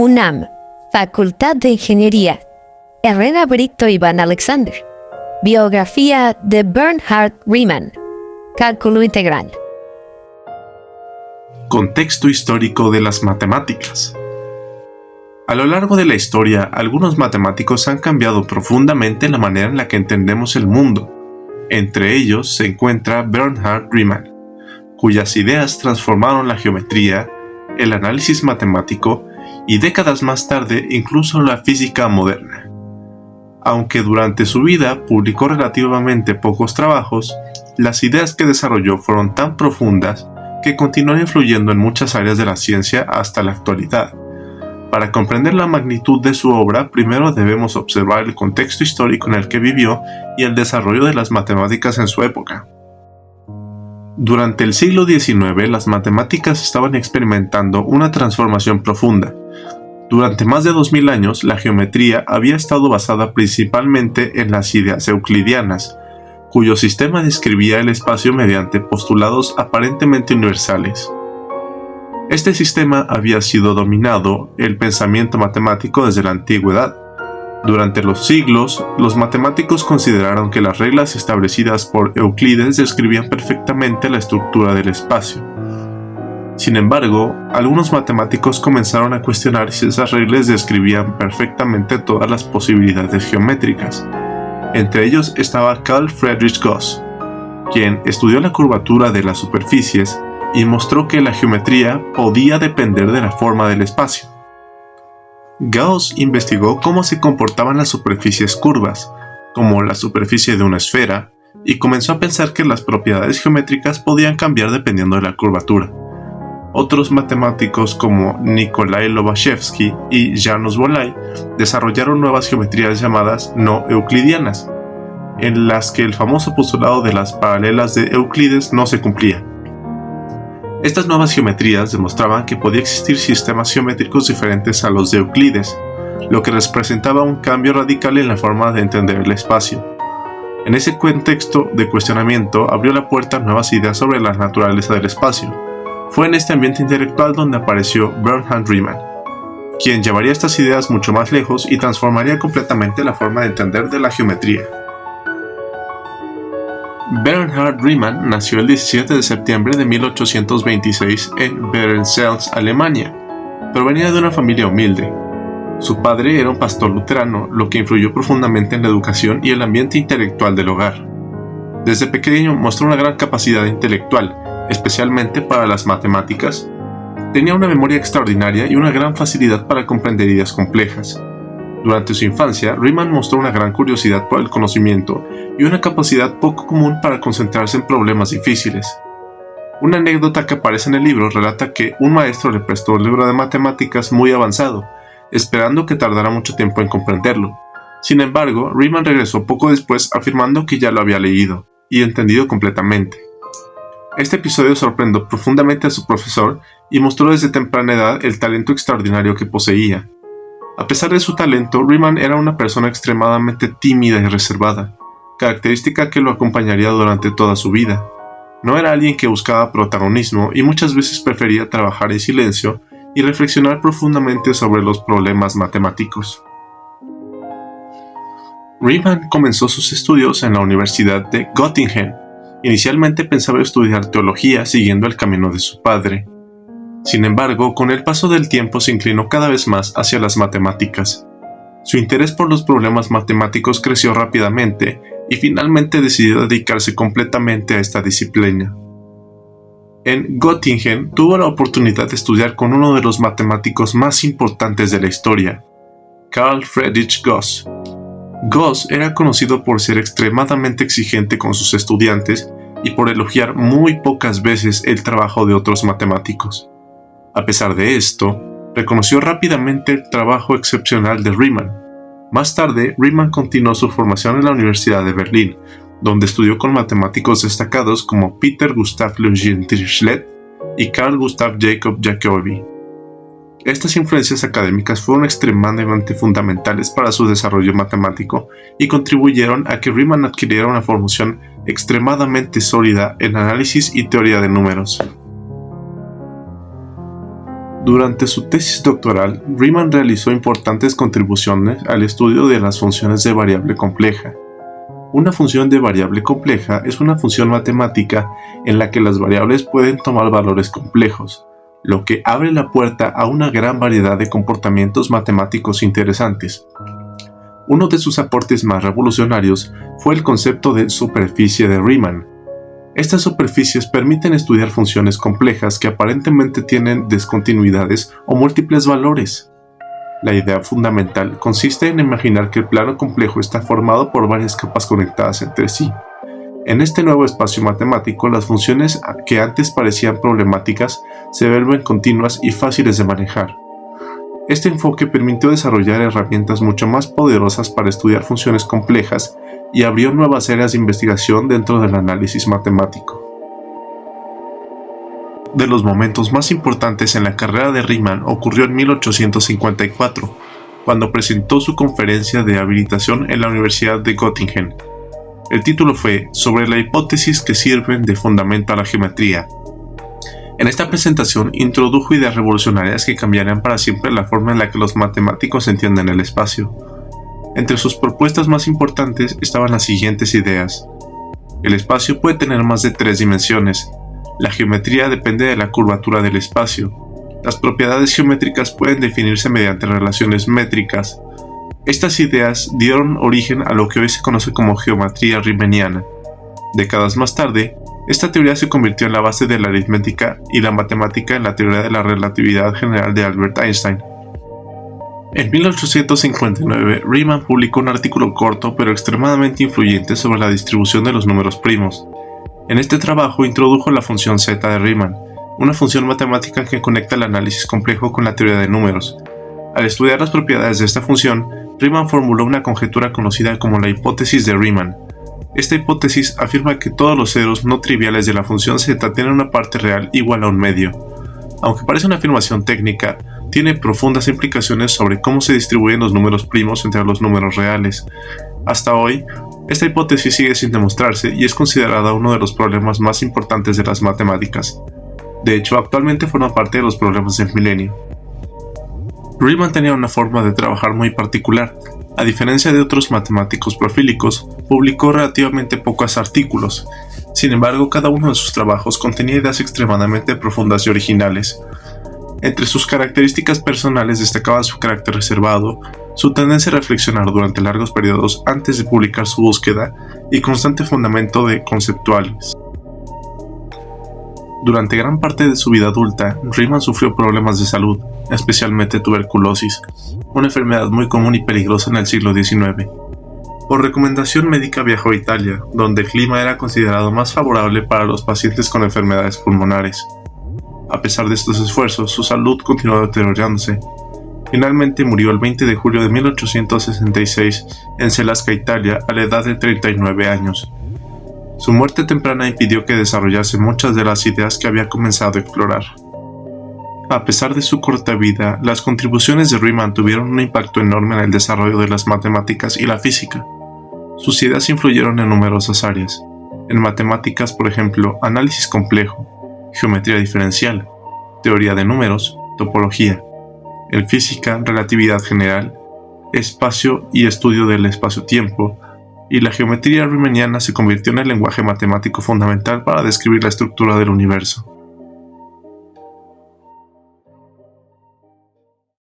UNAM, Facultad de Ingeniería. Herrera Brito Iván Alexander. Biografía de Bernhard Riemann. Cálculo integral. Contexto histórico de las matemáticas. A lo largo de la historia, algunos matemáticos han cambiado profundamente la manera en la que entendemos el mundo. Entre ellos se encuentra Bernhard Riemann, cuyas ideas transformaron la geometría, el análisis matemático y décadas más tarde incluso la física moderna. Aunque durante su vida publicó relativamente pocos trabajos, las ideas que desarrolló fueron tan profundas que continúan influyendo en muchas áreas de la ciencia hasta la actualidad. Para comprender la magnitud de su obra, primero debemos observar el contexto histórico en el que vivió y el desarrollo de las matemáticas en su época. Durante el siglo XIX, las matemáticas estaban experimentando una transformación profunda. Durante más de 2000 años, la geometría había estado basada principalmente en las ideas euclidianas, cuyo sistema describía el espacio mediante postulados aparentemente universales. Este sistema había sido dominado el pensamiento matemático desde la antigüedad. Durante los siglos, los matemáticos consideraron que las reglas establecidas por Euclides describían perfectamente la estructura del espacio. Sin embargo, algunos matemáticos comenzaron a cuestionar si esas reglas describían perfectamente todas las posibilidades geométricas. Entre ellos estaba Carl Friedrich Gauss, quien estudió la curvatura de las superficies y mostró que la geometría podía depender de la forma del espacio. Gauss investigó cómo se comportaban las superficies curvas, como la superficie de una esfera, y comenzó a pensar que las propiedades geométricas podían cambiar dependiendo de la curvatura. Otros matemáticos como Nikolai Lobachevsky y Janusz Bolyai desarrollaron nuevas geometrías llamadas no euclidianas, en las que el famoso postulado de las paralelas de Euclides no se cumplía. Estas nuevas geometrías demostraban que podía existir sistemas geométricos diferentes a los de Euclides, lo que representaba un cambio radical en la forma de entender el espacio. En ese contexto de cuestionamiento abrió la puerta a nuevas ideas sobre la naturaleza del espacio. Fue en este ambiente intelectual donde apareció Bernhard Riemann, quien llevaría estas ideas mucho más lejos y transformaría completamente la forma de entender de la geometría. Bernhard Riemann nació el 17 de septiembre de 1826 en Berencels, Alemania. Provenía de una familia humilde. Su padre era un pastor luterano, lo que influyó profundamente en la educación y el ambiente intelectual del hogar. Desde pequeño mostró una gran capacidad intelectual, especialmente para las matemáticas. Tenía una memoria extraordinaria y una gran facilidad para comprender ideas complejas. Durante su infancia, Riemann mostró una gran curiosidad por el conocimiento y una capacidad poco común para concentrarse en problemas difíciles. Una anécdota que aparece en el libro relata que un maestro le prestó un libro de matemáticas muy avanzado, esperando que tardara mucho tiempo en comprenderlo. Sin embargo, Riemann regresó poco después afirmando que ya lo había leído y entendido completamente. Este episodio sorprendió profundamente a su profesor y mostró desde temprana edad el talento extraordinario que poseía. A pesar de su talento, Riemann era una persona extremadamente tímida y reservada, característica que lo acompañaría durante toda su vida. No era alguien que buscaba protagonismo y muchas veces prefería trabajar en silencio y reflexionar profundamente sobre los problemas matemáticos. Riemann comenzó sus estudios en la Universidad de Göttingen. Inicialmente pensaba estudiar teología siguiendo el camino de su padre. Sin embargo, con el paso del tiempo se inclinó cada vez más hacia las matemáticas. Su interés por los problemas matemáticos creció rápidamente y finalmente decidió dedicarse completamente a esta disciplina. En Göttingen tuvo la oportunidad de estudiar con uno de los matemáticos más importantes de la historia, Carl Friedrich Gauss. Gauss era conocido por ser extremadamente exigente con sus estudiantes y por elogiar muy pocas veces el trabajo de otros matemáticos. A pesar de esto, reconoció rápidamente el trabajo excepcional de Riemann. Más tarde, Riemann continuó su formación en la Universidad de Berlín, donde estudió con matemáticos destacados como Peter Gustav Lejeune Dirichlet y Carl Gustav Jacob Jacobi. Estas influencias académicas fueron extremadamente fundamentales para su desarrollo matemático y contribuyeron a que Riemann adquiriera una formación extremadamente sólida en análisis y teoría de números. Durante su tesis doctoral, Riemann realizó importantes contribuciones al estudio de las funciones de variable compleja. Una función de variable compleja es una función matemática en la que las variables pueden tomar valores complejos, lo que abre la puerta a una gran variedad de comportamientos matemáticos interesantes. Uno de sus aportes más revolucionarios fue el concepto de superficie de Riemann. Estas superficies permiten estudiar funciones complejas que aparentemente tienen discontinuidades o múltiples valores. La idea fundamental consiste en imaginar que el plano complejo está formado por varias capas conectadas entre sí. En este nuevo espacio matemático, las funciones que antes parecían problemáticas se vuelven continuas y fáciles de manejar. Este enfoque permitió desarrollar herramientas mucho más poderosas para estudiar funciones complejas y abrió nuevas áreas de investigación dentro del análisis matemático. De los momentos más importantes en la carrera de Riemann ocurrió en 1854, cuando presentó su conferencia de habilitación en la Universidad de Göttingen. El título fue "Sobre la hipótesis que sirven de fundamento a la geometría". En esta presentación introdujo ideas revolucionarias que cambiarían para siempre la forma en la que los matemáticos entienden el espacio. Entre sus propuestas más importantes estaban las siguientes ideas. El espacio puede tener más de 3 dimensiones. La geometría depende de la curvatura del espacio. Las propiedades geométricas pueden definirse mediante relaciones métricas. Estas ideas dieron origen a lo que hoy se conoce como geometría riemanniana. Décadas más tarde, esta teoría se convirtió en la base de la aritmética y la matemática en la teoría de la relatividad general de Albert Einstein. En 1859, Riemann publicó un artículo corto pero extremadamente influyente sobre la distribución de los números primos. En este trabajo introdujo la función zeta de Riemann, una función matemática que conecta el análisis complejo con la teoría de números. Al estudiar las propiedades de esta función, Riemann formuló una conjetura conocida como la hipótesis de Riemann. Esta hipótesis afirma que todos los ceros no triviales de la función zeta tienen una parte real igual a un medio. Aunque parece una afirmación técnica, tiene profundas implicaciones sobre cómo se distribuyen los números primos entre los números reales. Hasta hoy, esta hipótesis sigue sin demostrarse y es considerada uno de los problemas más importantes de las matemáticas. De hecho, actualmente forma parte de los problemas del milenio. Riemann tenía una forma de trabajar muy particular. A diferencia de otros matemáticos profílicos, publicó relativamente pocos artículos. Sin embargo, cada uno de sus trabajos contenía ideas extremadamente profundas y originales. Entre sus características personales destacaba su carácter reservado, su tendencia a reflexionar durante largos periodos antes de publicar su búsqueda y constante fundamento de conceptuales. Durante gran parte de su vida adulta, Riemann sufrió problemas de salud, especialmente tuberculosis, una enfermedad muy común y peligrosa en el siglo XIX. Por recomendación médica viajó a Italia, donde el clima era considerado más favorable para los pacientes con enfermedades pulmonares. A pesar de estos esfuerzos, su salud continuó deteriorándose. Finalmente murió el 20 de julio de 1866 en Selasca, Italia, a la edad de 39 años. Su muerte temprana impidió que desarrollase muchas de las ideas que había comenzado a explorar. A pesar de su corta vida, las contribuciones de Riemann tuvieron un impacto enorme en el desarrollo de las matemáticas y la física. Sus ideas influyeron en numerosas áreas. En matemáticas, por ejemplo, análisis complejo, geometría diferencial, teoría de números, topología. En física, relatividad general, espacio y estudio del espacio-tiempo, y la geometría riemanniana se convirtió en el lenguaje matemático fundamental para describir la estructura del universo.